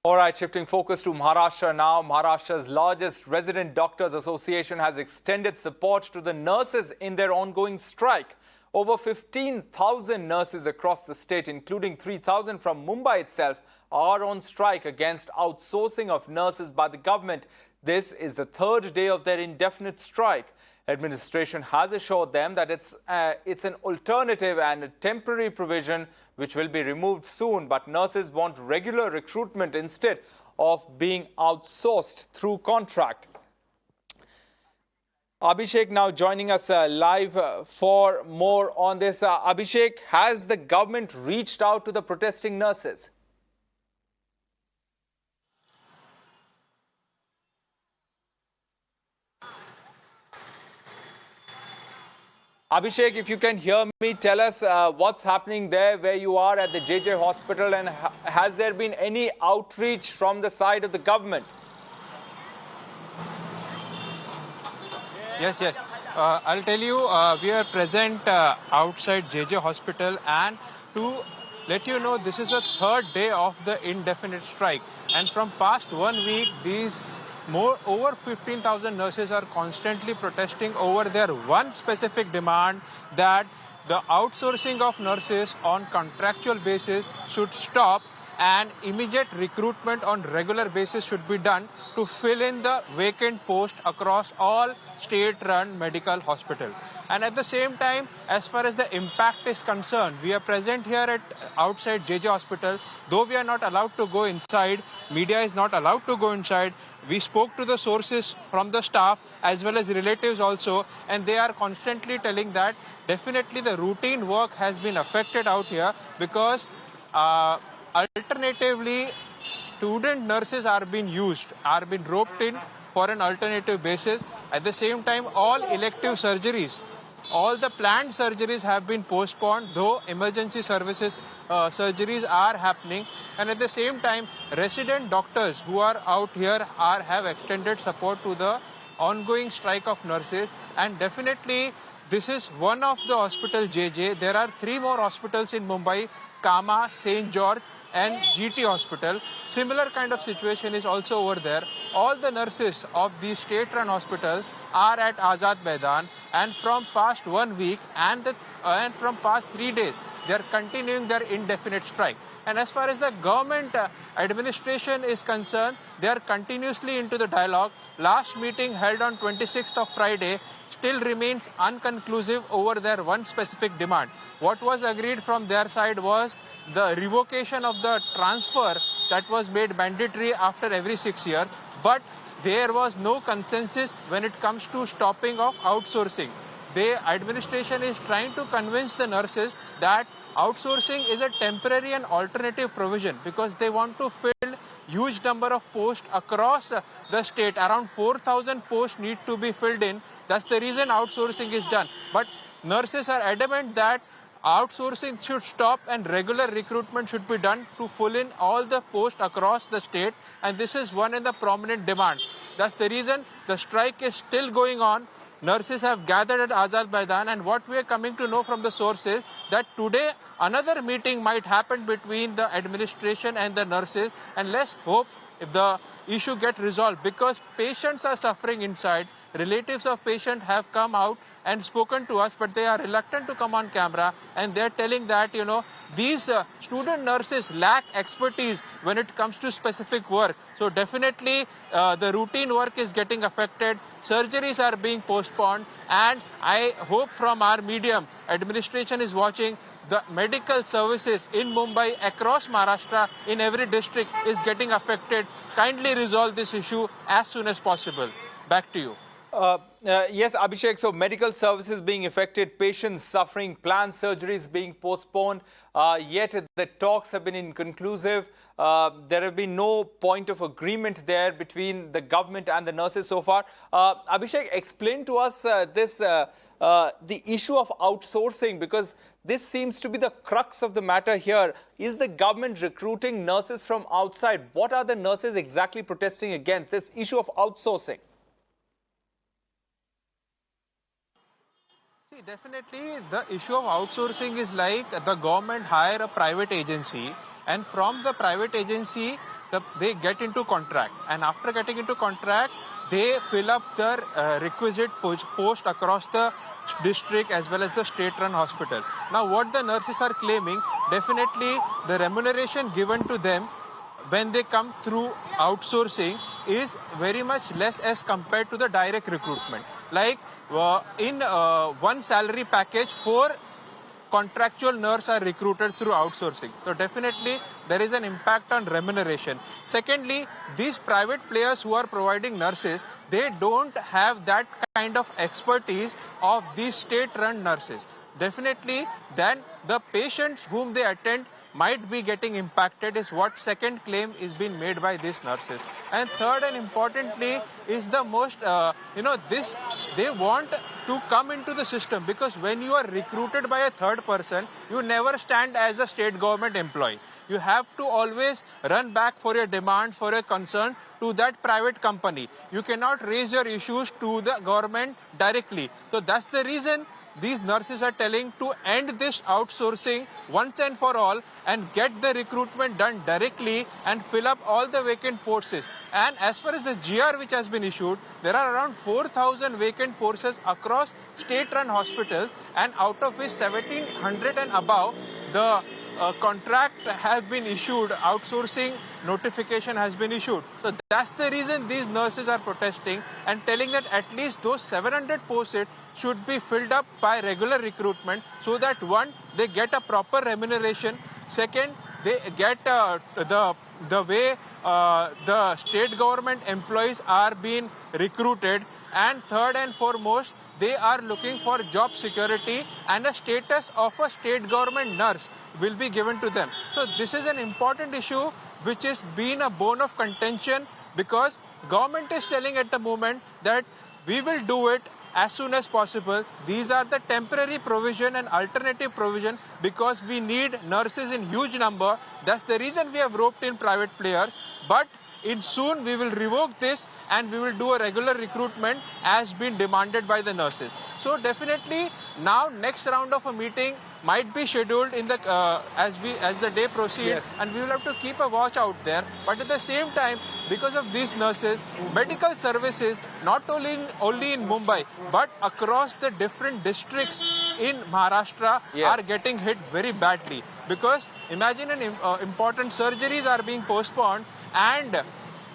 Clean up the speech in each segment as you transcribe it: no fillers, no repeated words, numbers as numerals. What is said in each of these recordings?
All right, shifting focus to Maharashtra now. Maharashtra's largest resident doctors association has extended support to the nurses in their ongoing strike. Over 15,000 nurses across the state, including 3,000 from Mumbai itself, are on strike against outsourcing of nurses by the government. This is the third day of their indefinite strike. Administration has assured them that it's an alternative and a temporary provision which will be removed soon, but nurses want regular recruitment instead of being outsourced through contract. Abhishek now joining us live for more on this. Abhishek, has the government reached out to the protesting nurses? Abhishek, if you can hear me, tell us what's happening there where you are at the JJ hospital, and has there been any outreach from the side of the government? Yes. I'll tell you, we are present outside JJ hospital, and to let you know, this is the third day of the indefinite strike. And from past 1 week, over 15,000 nurses are constantly protesting over their one specific demand, that the outsourcing of nurses on contractual basis should stop and immediate recruitment on regular basis should be done to fill in the vacant post across all state-run medical hospitals. And at the same time, as far as the impact is concerned, we are present here at outside JJ hospital. Though we are not allowed to go inside, media is not allowed to go inside. We spoke to the sources from the staff as well as relatives also, and they are constantly telling that definitely the routine work has been affected out here, because alternatively, student nurses are being roped in for an alternative basis. At the same time, all elective surgeries, all the planned surgeries have been postponed, though emergency services surgeries are happening. And at the same time, resident doctors who are out here have extended support to the ongoing strike of nurses. And definitely, this is one of the hospital JJ. There are 3 more hospitals in Mumbai: Kama, St. George and GT hospital. Similar kind of situation is also over there. All the nurses of these state-run hospitals are at Azad Maidan, and from past 1 week and from past 3 days, they are continuing their indefinite strike. And as far as the government administration is concerned, they are continuously into the dialogue. Last meeting held on 26th of Friday still remains unconclusive over their one specific demand. What was agreed from their side was the revocation of the transfer that was made mandatory after every 6 years, but there was no consensus when it comes to stopping of outsourcing. The administration is trying to convince the nurses that outsourcing is a temporary and alternative provision, because they want to fill huge number of posts across the state. Around 4,000 posts need to be filled in. That's the reason outsourcing is done. But nurses are adamant that outsourcing should stop and regular recruitment should be done to fill in all the posts across the state. And this is one of the prominent demands. That's the reason the strike is still going on. Nurses have gathered at Azad Maidan, and what we are coming to know from the sources that today another meeting might happen between the administration and the nurses, and let's hope if the issue gets resolved, because patients are suffering inside. Relatives of patients have come out and spoken to us, but they are reluctant to come on camera, and they're telling that, these student nurses lack expertise when it comes to specific work. So definitely the routine work is getting affected, surgeries are being postponed, and I hope from our medium, administration is watching, the medical services in Mumbai, across Maharashtra, in every district is getting affected. Kindly resolve this issue as soon as possible. Back to you. Yes, Abhishek, so medical services being affected, patients suffering, planned surgeries being postponed, yet the talks have been inconclusive. There have been no point of agreement there between the government and the nurses so far. Abhishek, explain to us the issue of outsourcing, because this seems to be the crux of the matter here. Is the government recruiting nurses from outside? What are the nurses exactly protesting against, this issue of outsourcing? See, definitely the issue of outsourcing is like the government hire a private agency, and from the private agency, they get into contract, and after getting into contract, they fill up their requisite post across the district as well as the state-run hospital. Now, what the nurses are claiming, definitely the remuneration given to them when they come through outsourcing is very much less as compared to the direct recruitment. Like in one salary package, 4 contractual nurses are recruited through outsourcing. So definitely there is an impact on remuneration. Secondly, these private players who are providing nurses, they don't have that kind of expertise of these state-run nurses. Definitely then the patients whom they attend might be getting impacted is what second claim is being made by these nurses. And third and importantly is the most, this they want to come into the system, because when you are recruited by a third person, you never stand as a state government employee. You have to always run back for your demands, for your concern to that private company. You cannot raise your issues to the government directly. So that's the reason these nurses are telling to end this outsourcing once and for all and get the recruitment done directly and fill up all the vacant posts. And as far as the GR which has been issued, there are around 4,000 vacant posts across state-run hospitals, and out of which 1,700 and above, the contract have been issued, outsourcing notification has been issued. So that's the reason these nurses are protesting and telling that at least those 700 posts should be filled up by regular recruitment, so that one, they get a proper remuneration. Second, they get the way the state government employees are being recruited. And third and foremost, they are looking for job security, and a status of a state government nurse will be given to them. So this is an important issue which has been a bone of contention, because government is telling at the moment that we will do it as soon as possible. These are the temporary provision and alternative provision, because we need nurses in huge number. That's the reason we have roped in private players. But soon we will revoke this and we will do a regular recruitment as been demanded by the nurses. So definitely now next round of a meeting might be scheduled in the as the day proceeds, Yes. and we will have to keep a watch out there. But at the same time, because of these nurses, medical services not only in Mumbai but across the different districts in Maharashtra Yes. are getting hit very badly. Because imagine important surgeries are being postponed, and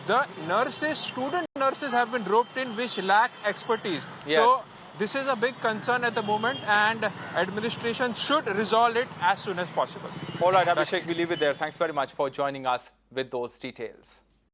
the nurses, student nurses have been roped in which lack expertise. Yes. So this is a big concern at the moment, and administration should resolve it as soon as possible. All right, Abhishek, we leave it there. Thanks very much for joining us with those details.